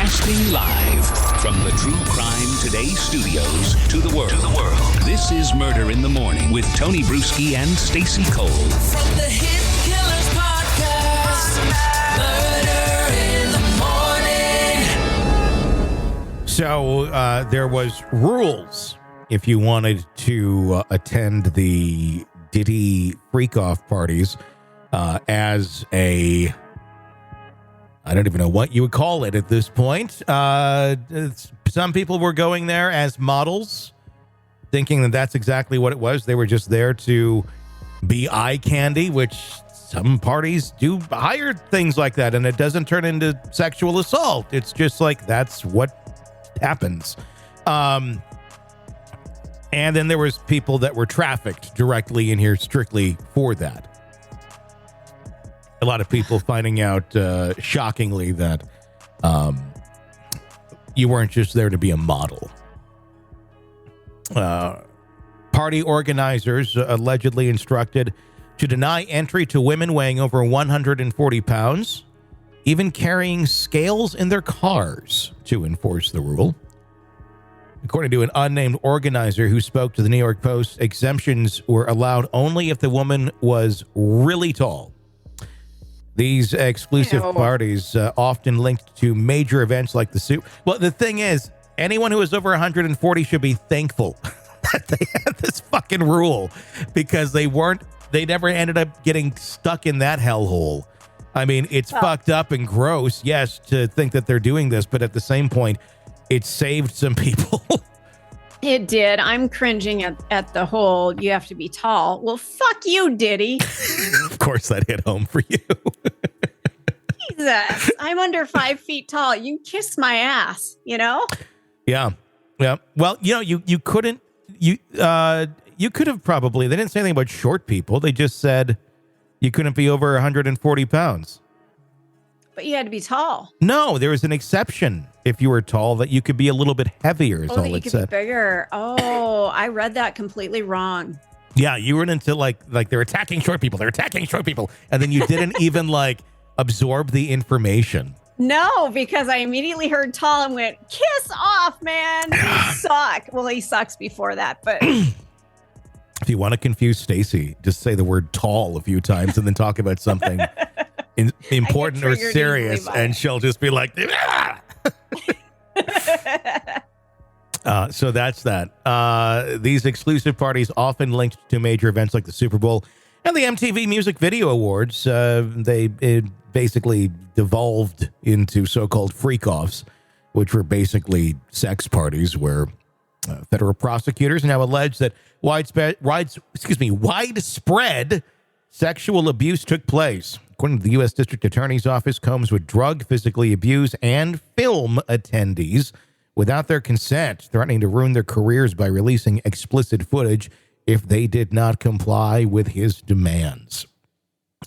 Broadcasting live from the True Crime Today studios to the world. This is Murder in the Morning with Tony Bruschi and Stacey Cole. From the Hit Killers Podcast, Murder in the Morning. So there was rules if you wanted to attend the Diddy freak-off parties as a... I don't even know what you would call it at this point. Some people were going there as models, thinking that that's exactly what it was. They were just there to be eye candy, which some parties do hire things like that, and it doesn't turn into sexual assault. It's just like that's what happens. And then there was people that were trafficked directly in here strictly for that. A lot of people finding out shockingly that you weren't just there to be a model. Party organizers allegedly instructed to deny entry to women weighing over 140 pounds, even carrying scales in their cars to enforce the rule. According to an unnamed organizer who spoke to the New York Post, exemptions were allowed only if the woman was really tall. These exclusive parties often linked to major events like the Super. Well, the thing is, anyone who is over 140 should be thankful that they had this fucking rule, because they never ended up getting stuck in that hellhole. I mean, it's fucked up and gross, yes, to think that they're doing this, but at the same point, it saved some people. It did. I'm cringing at the whole, you have to be tall. Well, fuck you, Diddy. Of course, that hit home for you. Jesus. I'm under 5 feet tall. You kiss my ass, you know? Yeah. Yeah. Well, you couldn't, you could have probably, they didn't say anything about short people. They just said you couldn't be over 140 pounds. But you had to be tall. No, there was an exception. If you were tall, that you could be a little bit heavier is all it said. Be bigger. Oh, I read that completely wrong. Yeah, you were into like they're attacking short people. They're attacking short people. And then you didn't even absorb the information. No, because I immediately heard tall and went, kiss off, man. You suck. Well, he sucks before that, but... If you want to confuse Stacey, just say the word tall a few times and then talk about something important or serious, and she'll just be like... So that's that. These exclusive parties often linked to major events like the Super Bowl and the MTV Music Video Awards. It basically devolved into so-called freak-offs, which were basically sex parties where federal prosecutors now allege that widespread sexual abuse took place. According to the U.S. District Attorney's Office, Combs would drug, physically abuse, and film attendees without their consent, threatening to ruin their careers by releasing explicit footage if they did not comply with his demands.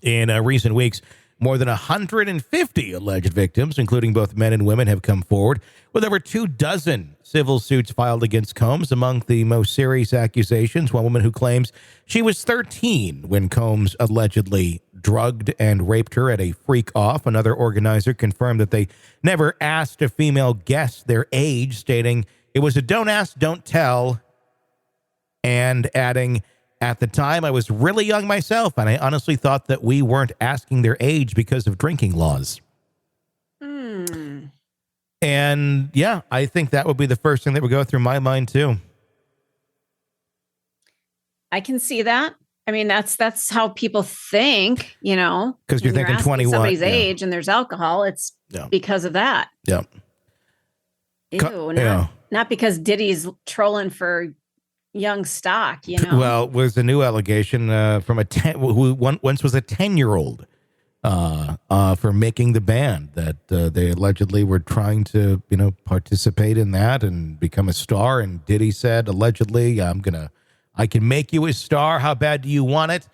In recent weeks, more than 150 alleged victims, including both men and women, have come forward, with over 24 civil suits filed against Combs. Among the most serious accusations, one woman who claims she was 13 when Combs allegedly drugged and raped her at a freak-off. Another organizer confirmed that they never asked a female guest their age, stating it was a don't ask, don't tell, and adding, at the time, I was really young myself, and I honestly thought that we weren't asking their age because of drinking laws. And, yeah, I think that would be the first thing that would go through my mind, too. I can see that. I mean, that's how people think, Because you're thinking 21. Somebody's age and there's alcohol. It's because of that. Yeah. Ew, not because Diddy's trolling for young stock, Well, it was a new allegation from who once was a 10-year-old for making the band that they allegedly were trying to, participate in that and become a star. And Diddy said, allegedly, I can make you a star. How bad do you want it?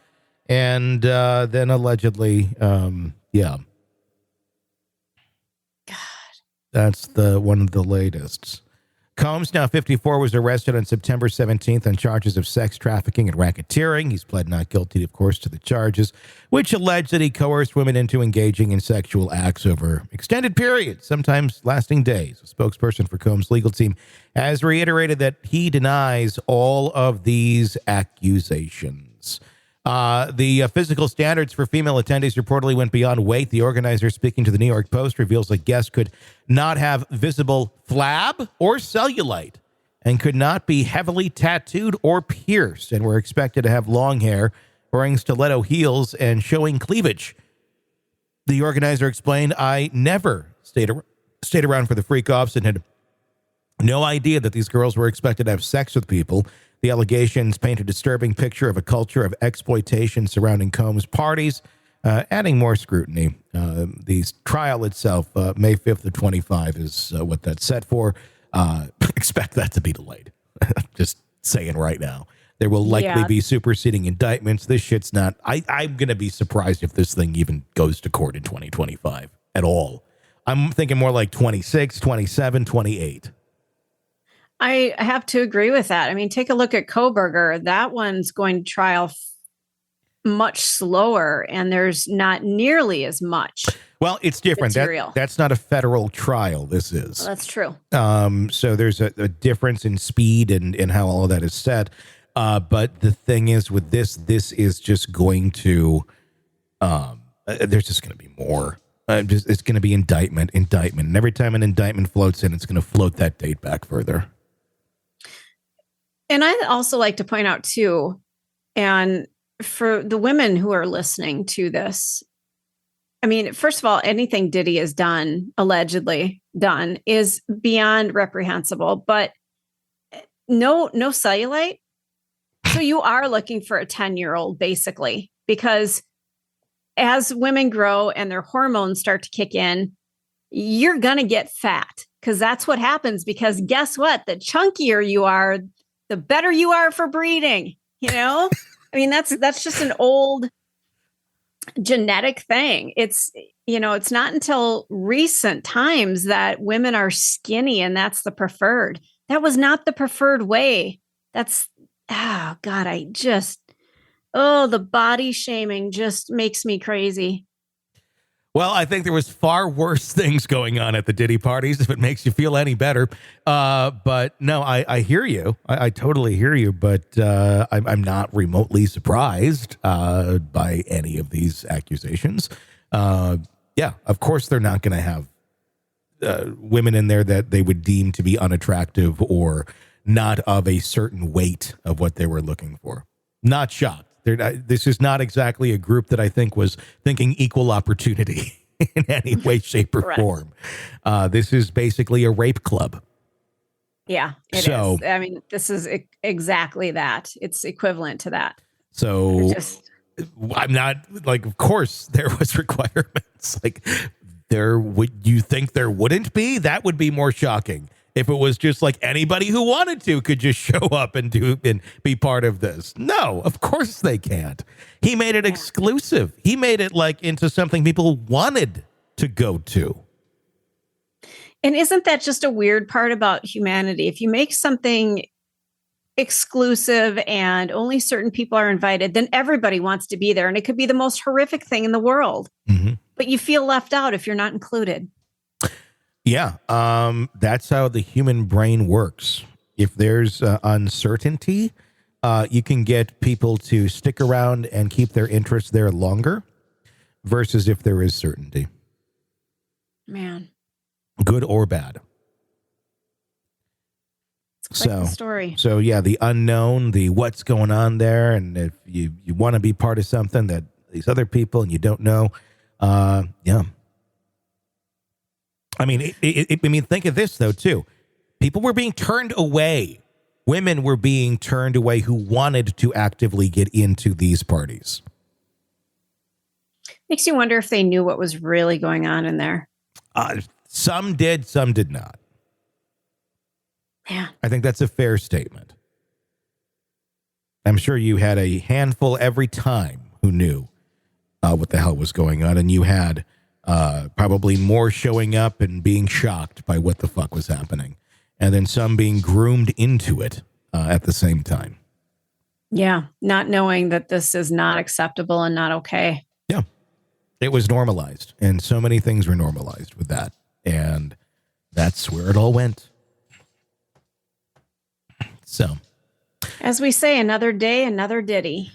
And then allegedly, God, that's one of the latest. Combs, now 54, was arrested on September 17th on charges of sex trafficking and racketeering. He's pled not guilty, of course, to the charges, which allege that he coerced women into engaging in sexual acts over extended periods, sometimes lasting days. A spokesperson for Combs' legal team has reiterated that he denies all of these accusations. The physical standards for female attendees reportedly went beyond weight. The organizer, speaking to the New York Post, reveals that guests could not have visible flab or cellulite and could not be heavily tattooed or pierced and were expected to have long hair, wearing stiletto heels, and showing cleavage. The organizer explained, I never stayed around for the freak-offs and had no idea that these girls were expected to have sex with people. The allegations paint a disturbing picture of a culture of exploitation surrounding Combs' parties, adding more scrutiny. The trial itself, May 5th of 25, is what that's set for. Expect that to be delayed. Just saying right now. There will likely be superseding indictments. This shit's not... I'm going to be surprised if this thing even goes to court in 2025 at all. I'm thinking more like 26, 27, 28. I have to agree with that. I mean, take a look at Koberger. That one's going to trial much slower, and there's not nearly as much. Well, it's different. That's not a federal trial. This is. Well, that's true. So there's a difference in speed and how all of that is set. But the thing is with this is just going to, there's just going to be more. It's going to be indictment. And every time an indictment floats in, it's going to float that date back further. And I'd also like to point out, too, and for the women who are listening to this, I mean, first of all, anything Diddy has done, allegedly done, is beyond reprehensible, but no cellulite. So you are looking for a 10-year-old, basically, because as women grow and their hormones start to kick in, you're going to get fat, because that's what happens. Because guess what? The chunkier you are, the better you are for breeding, you know? I mean, that's just an old genetic thing. It's, it's not until recent times that women are skinny and that's the preferred. That was not the preferred way. That's, oh God, the body shaming just makes me crazy. Well, I think there was far worse things going on at the Diddy parties, if it makes you feel any better. But no, I hear you. I totally hear you. But I'm not remotely surprised by any of these accusations. Yeah, of course they're not going to have women in there that they would deem to be unattractive or not of a certain weight of what they were looking for. Not shocked. This is not exactly a group that I think was thinking equal opportunity in any way, shape, or form. This is basically a rape club. Yeah, it is. I mean, this is exactly that. It's equivalent to that. So I'm not like, of course there was requirements. Like you think there wouldn't be? That would be more shocking. If it was just like anybody who wanted to could just show up and be part of this. No, of course they can't. He made it exclusive. He made it like into something people wanted to go to. And isn't that just a weird part about humanity? If you make something exclusive and only certain people are invited, then everybody wants to be there. And it could be the most horrific thing in the world. Mm-hmm. But you feel left out if you're not included. Yeah, that's how the human brain works. If there's uncertainty, you can get people to stick around and keep their interest there longer versus if there is certainty. Man. Good or bad. It's quite the story. So, yeah, the unknown, the what's going on there, and if you want to be part of something that these other people and you don't know, yeah. I mean, think of this, though, too. People were being turned away. Women were being turned away who wanted to actively get into these parties. Makes you wonder if they knew what was really going on in there. Some did, some did not. Yeah. I think that's a fair statement. I'm sure you had a handful every time who knew what the hell was going on, and you had... probably more showing up and being shocked by what the fuck was happening. and then some being groomed into it at the same time. Yeah, not knowing that this is not acceptable and not okay. Yeah, it was normalized, and so many things were normalized with that, and that's where it all went. So, as we say, another day, another Diddy.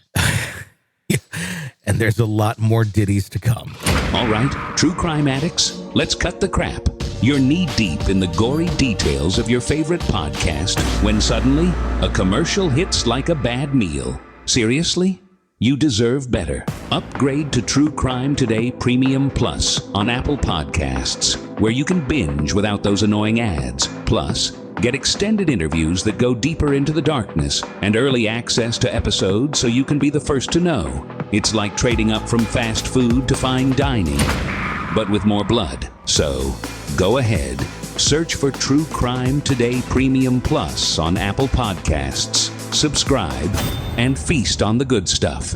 And there's a lot more Diddies to come. All right, true crime addicts, let's cut the crap. You're knee-deep in the gory details of your favorite podcast when suddenly a commercial hits like a bad meal. Seriously? You deserve better. Upgrade to True Crime Today Premium Plus on Apple Podcasts, where you can binge without those annoying ads. Plus, get extended interviews that go deeper into the darkness and early access to episodes so you can be the first to know. It's like trading up from fast food to fine dining, but with more blood. So, go ahead. Search for True Crime Today Premium Plus on Apple Podcasts. Subscribe and feast on the good stuff.